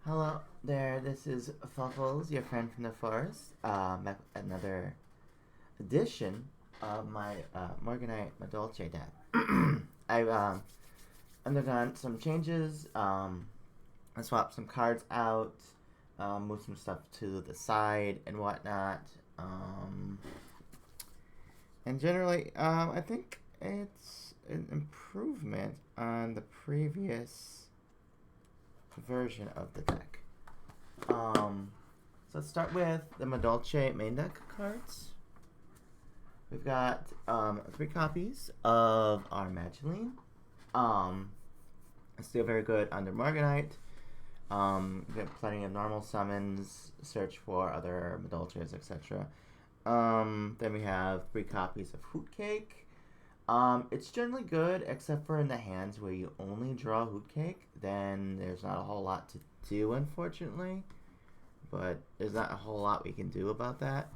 Hello there, this is Fluffles, your friend from the forest. Back with another edition of my Morganite Madolche deck. I've undergone some changes. I swapped some cards out, moved some stuff to the side and whatnot. And generally, I think it's an improvement on the previous version of the deck. So let's start with the Madolche main deck cards. We've got 3 copies of our Madolche. It's still very good under Morganite. We've got plenty of normal summons, search for other Madolches, etc. Then we have 3 copies of Hoot Cake. It's generally good, except for in the hands where you only draw Hoot Cake. Then there's not a whole lot to do, unfortunately. But there's not a whole lot we can do about that.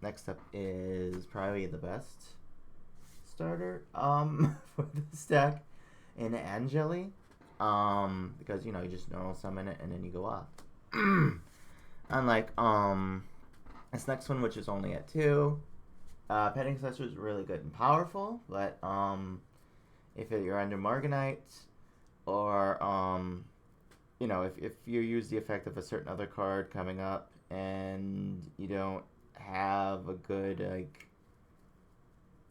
Next up is probably the best starter for this deck in Angeli. Because, you just normal summon it and then you go off. Unlike this next one, which is only at 2. Petting Successor is really good and powerful, but if you're under Morganite, or if you use the effect of a certain other card coming up and you don't have a good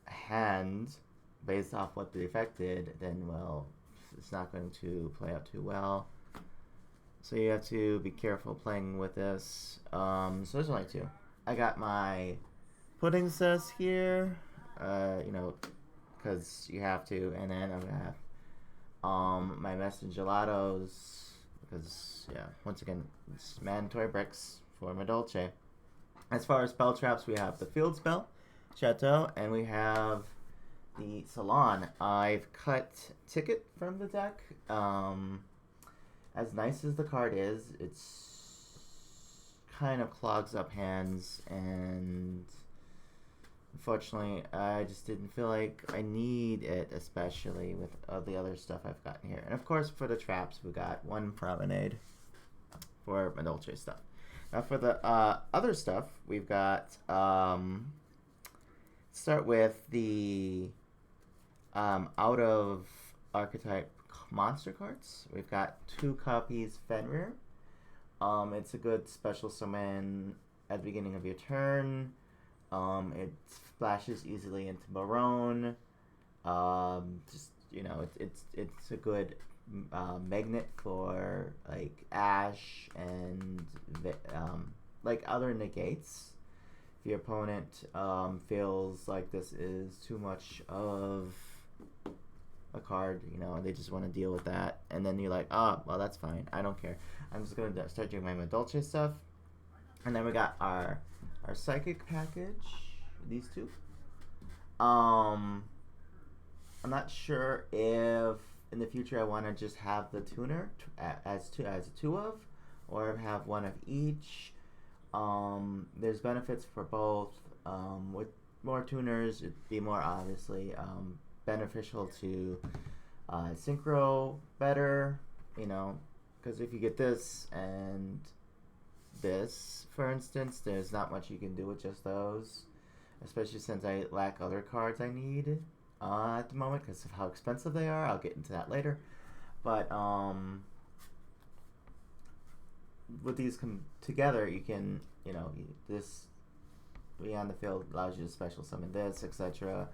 hand based off what the effect did, then it's not going to play out too well. So you have to be careful playing with this. So there's only 2. I got my pudding cess here, because you have to, and then I'm gonna have my message gelatos, because once again, it's mandatory bricks for Madolche. As far as spell traps, we have the field spell, Chateau, and we have the Salon. I've cut Ticket from the deck. As nice as the card is, it's kind of clogs up hands, and unfortunately, I just didn't feel like I need it, especially with the other stuff I've gotten here. And of course, for the traps, we got 1 promenade for Madolche stuff. Now for the other stuff, we've got, start with the out of archetype monster cards. We've got 2 copies Fenrir. It's a good special summon at the beginning of your turn. It splashes easily into Barone. It's a good magnet for Ash and other negates. If your opponent feels like this is too much of a card, they just want to deal with that, and then you're like, well, that's fine. I don't care. I'm just gonna start doing my Madolche stuff, and then we got our psychic package, these 2. I'm not sure if in the future I want to just have the tuner as 2 of, or have 1 of each. There's benefits for both. With more tuners, it'd be more obviously beneficial to synchro better, because if you get this and this, for instance, there's not much you can do with just those, especially since I lack other cards I need at the moment because of how expensive they are. I'll get into that later, but with these come together, you can, this beyond the field allows you to special summon this, etc.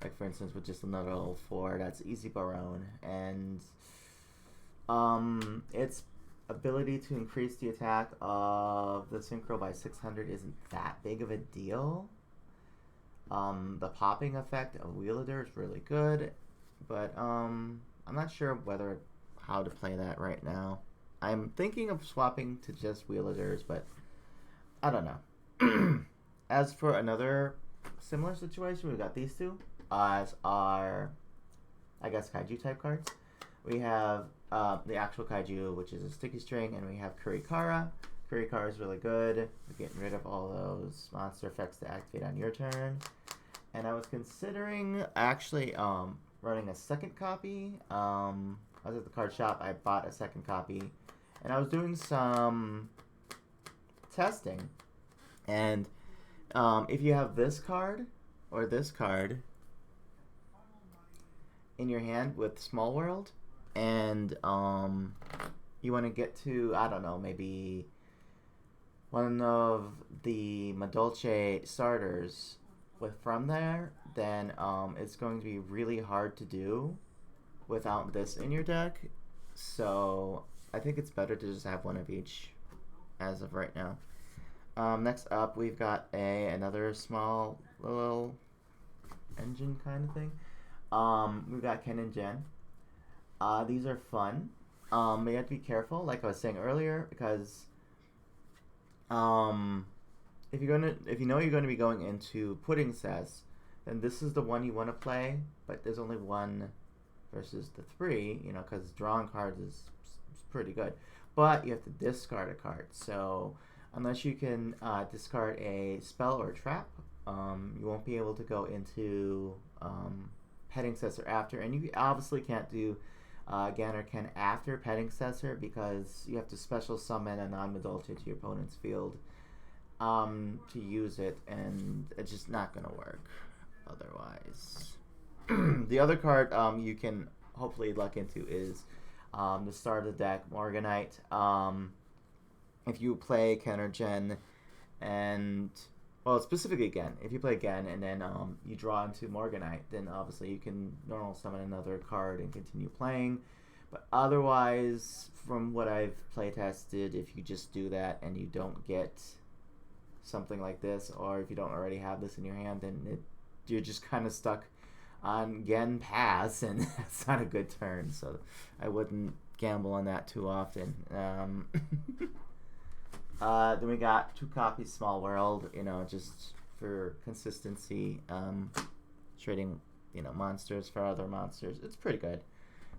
Like for instance, with just another level 4, that's easy Barone, and its ability to increase the attack of the synchro by 600 isn't that big of a deal. The popping effect of Wielder is really good, but I'm not sure how to play that right now. I'm thinking of swapping to just Wielders, but I don't know. As for another similar situation, we've got these 2 as our, I guess, kaiju type cards. We have the actual kaiju, which is a sticky string, and we have Kurikara. Kurikara is really good. We're getting rid of all those monster effects to activate on your turn. And I was considering actually running a second copy. I was at the card shop. I bought a second copy, and I was doing some testing, and if you have this card or this card in your hand with Small World, and you want to get to, I don't know, maybe one of the Madolche starters from there, then it's going to be really hard to do without this in your deck. So I think it's better to just have one of each as of right now. Next up, we've got another small little engine kind of thing. We've got Ken and Jen. These are fun. But you have to be careful, like I was saying earlier, because if you know you're going to be going into pudding sets, then this is the one you want to play. But there's only one versus the three, because drawing cards is pretty good. But you have to discard a card. So unless you can discard a spell or a trap, you won't be able to go into Petting Cessor after. And you obviously can't do Gan or Ken after Petting Cessor because you have to special summon a non-Madolche to your opponent's field to use it, and it's just not going to work otherwise. The other card you can hopefully luck into is the start of the deck, Morganite. If you play Ken or Jen, and well, specifically Gen, if you play Gen and then you draw into Morganite, then obviously you can normal summon another card and continue playing. But otherwise, from what I've play tested, if you just do that and you don't get something like this, or if you don't already have this in your hand, then you're just kind of stuck on Gen pass, and that's not a good turn. So I wouldn't gamble on that too often. Then we got 2 copies Small World, just for consistency, trading, monsters for other monsters. It's pretty good.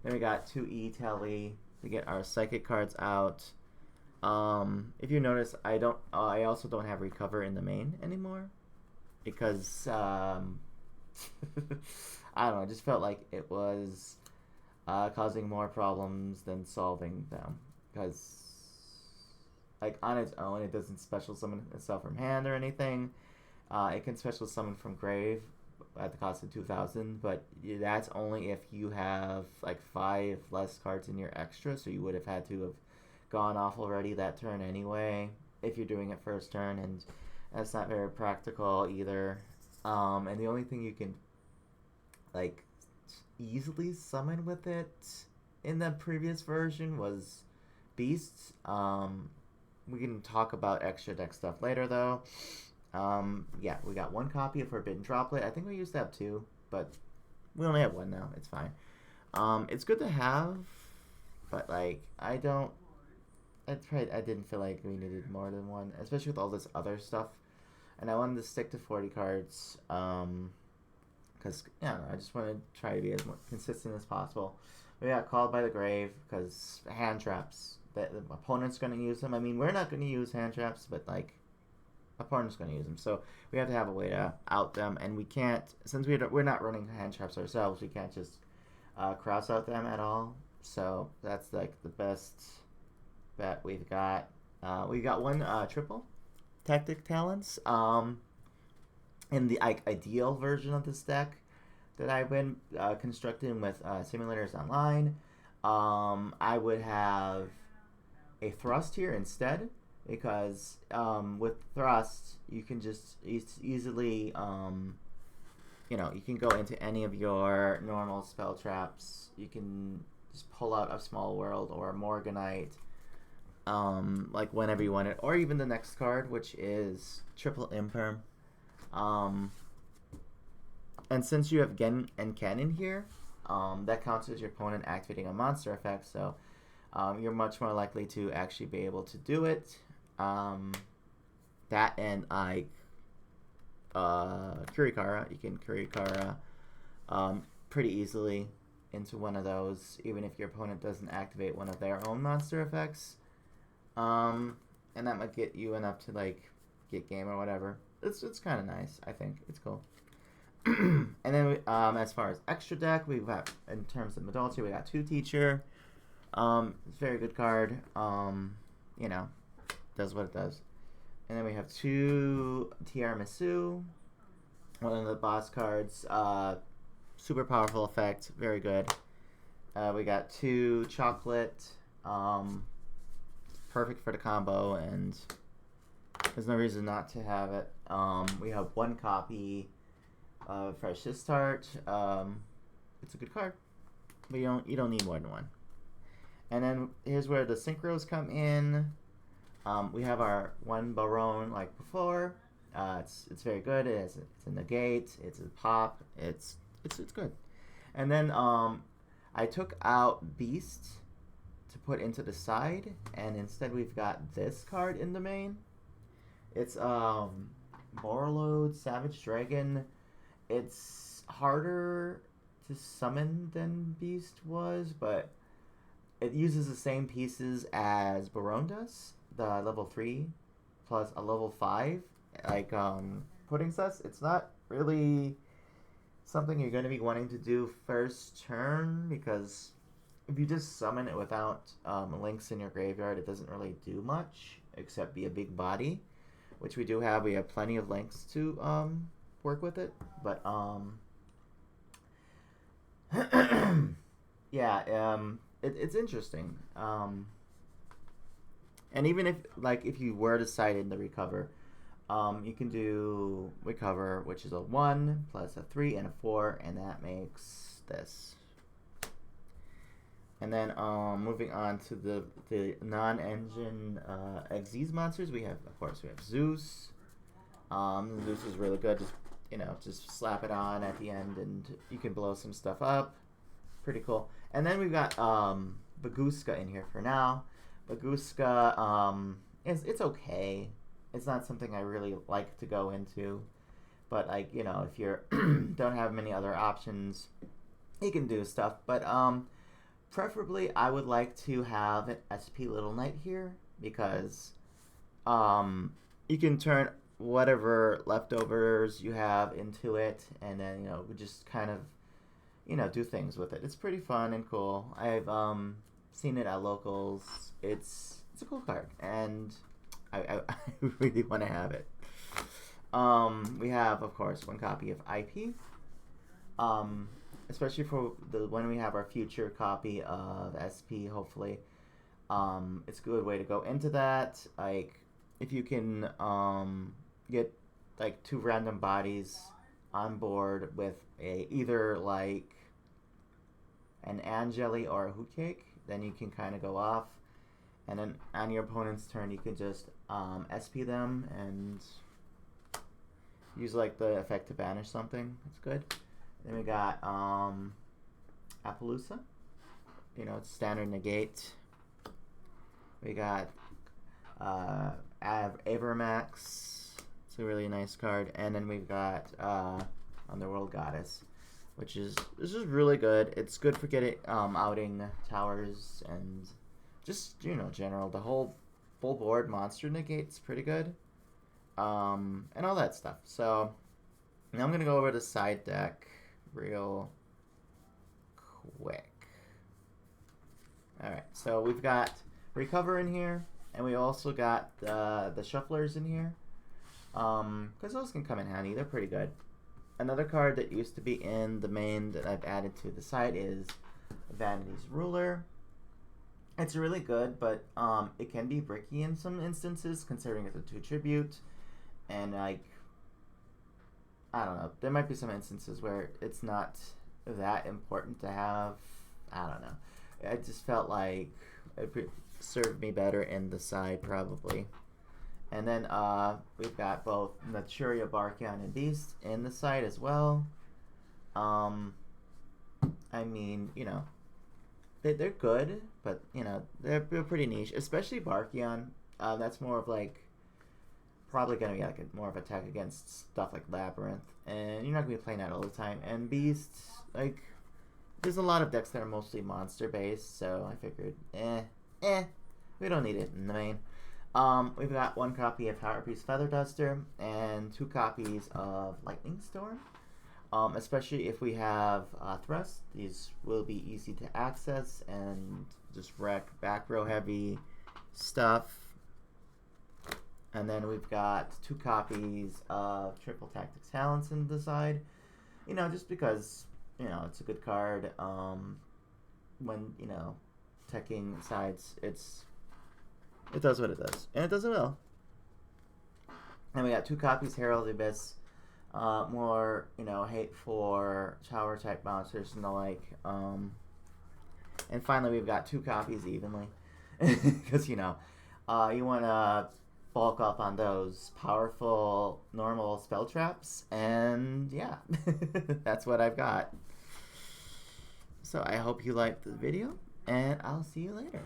Then we got 2 E-Telly to get our psychic cards out. If you notice, I also don't have Recover in the main anymore because I don't know. I just felt like it was causing more problems than solving them because, like, on its own, it doesn't special summon itself from hand or anything. It can special summon from grave at the cost of 2,000, but that's only if you have like 5 less cards in your extra, so you would have had to have gone off already that turn anyway if you're doing it first turn, and that's not very practical either. And the only thing you can like easily summon with it in the previous version was beasts. We can talk about extra deck stuff later, though. Yeah, we got 1 copy of Forbidden Droplet. I think we used to have 2, but we only have 1 now. It's fine. It's good to have, but like I didn't feel like we needed more than 1, especially with all this other stuff. And I wanted to stick to 40 cards, because I just want to try to be as consistent as possible. We got Called by the Grave because hand traps. The opponent's going to use them. I mean, we're not going to use hand traps, but like opponent's going to use them. So we have to have a way to out them, and we can't, since we're not running hand traps ourselves, we can't just cross out them at all. So that's like the best bet we've got. We got 1 triple tactic talents. In the ideal version of this deck that I've been constructing with simulators online, I would have a thrust here instead, because with thrust you can just easily you can go into any of your normal spell traps. You can just pull out a Small World or a Morganite like whenever you want it, or even the next card, which is triple imperm. And since you have Gen and Ken in here, that counts as your opponent activating a monster effect, so you're much more likely to actually be able to do it. That and Kurikara. You can Kurikara pretty easily into one of those, even if your opponent doesn't activate one of their own monster effects. And that might get you enough to like get game or whatever. It's kind of nice. I think it's cool. And then as far as extra deck, we've got, in terms of Madolche, we got 2 teacher. It's a very good card. You know, does what it does. And then we have 2 Tiramisu, one of the boss cards. Super powerful effect, very good. We got 2 chocolate, perfect for the combo, and there's no reason not to have it. We have 1 copy of Fresh Start. It's a good card, but you don't need more than 1. And then here's where the synchros come in. We have our 1 Baron like before. It's very good. It's a negate. It's a pop. It's good. And then I took out Beast to put into the side, and instead we've got this card in the main. It's Morlode Savage Dragon. It's harder to summon than Beast was, but it uses the same pieces as Baron does, the level 3 plus a level 5 like pudding cess. It's not really something you're going to be wanting to do first turn, because if you just summon it without links in your graveyard, it doesn't really do much except be a big body, which we do have. We have plenty of links to work with it, but yeah, it's interesting. And even if you were deciding to recover, you can do recover, which is a 1 plus a 3 and a 4, and that makes this. And then moving on to the non-engine Xyz monsters, we have Zeus. Zeus is really good. Just slap it on at the end, and you can blow some stuff up. Pretty cool. And then we've got Baguska in here for now. Baguska, it's okay. It's not something I really like to go into, but if you don't have many other options, you can do stuff. But preferably, I would like to have an SP Little Knight here, because you can turn whatever leftovers you have into it, and then we just kind of do things with it. It's pretty fun and cool. I've seen it at locals. It's a cool card, and I really want to have it. We have, of course, 1 copy of IP. Especially for when we have our future copy of SP, hopefully. It's a good way to go into that. If you can get 2 random bodies on board with either an Angeli or a Hoot Cake, then you can kind of go off. And then on your opponent's turn, you can just SP them and use the effect to banish something. That's good. Then we got Appaloosa. It's standard negate. We got Avermax. It's a really nice card. And then we've got Underworld Goddess, this is really good. It's good for getting outing towers and just general. The whole full board monster negate's pretty good, and all that stuff. So now I'm gonna go over the side deck real quick. All right, so we've got Recover in here, and we also got the Shufflers in here, because those can come in handy. They're pretty good. Another card that used to be in the main that I've added to the side is Vanity's Ruler. It's really good, but it can be bricky in some instances, considering it's a 2 tribute, and I don't know. There might be some instances where it's not that important to have. I don't know. I just felt like it served me better in the side, probably. And then we've got both Naturia, Barkion, and Beast in the side as well. I mean, they're good, but they're pretty niche, especially Barkion. That's more of probably gonna be more of attack against stuff like Labyrinth, and you're not gonna be playing that all the time. And Beast, there's a lot of decks that are mostly monster based, so I figured, we don't need it in the main. We've got 1 copy of Harpy's Feather Duster and 2 copies of Lightning Storm. Especially if we have Thrust, these will be easy to access and just wreck back row heavy stuff. And then we've got 2 copies of Triple Tactics Talents in the side. You know, just because, you know, it's a good card. When, you know, teching sides, it does what it does. And it does it well. And we got 2 copies Herald Abyss. More, you know, hate for tower type monsters and the like. And finally, we've got 2 copies evenly. Because, you know, you want to bulk up on those powerful normal spell traps. And yeah, that's what I've got. So I hope you liked the video, and I'll see you later.